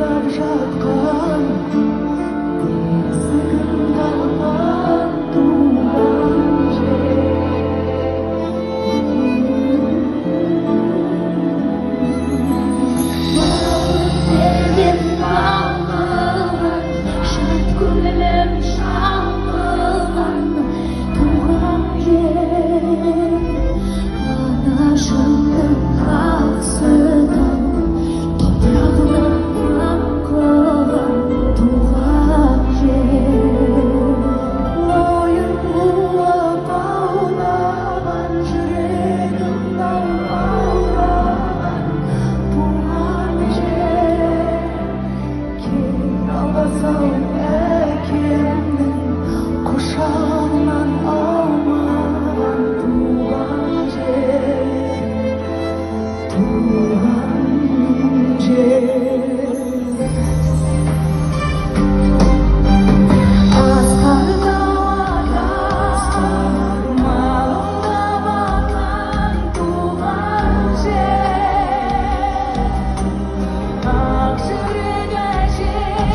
ұйықтап жатқан сағынған туған жер балқыған шат көңілім шалқыған туған жер анашымның ақ сүтін топырағына қаққан туған жер ойын буып аунаған жүрегім лаулаған туған жер кең аласау әкемнің құшағынан аумаған туған жер туған жер асқар малында батқан туған жер ақ жүрек әжем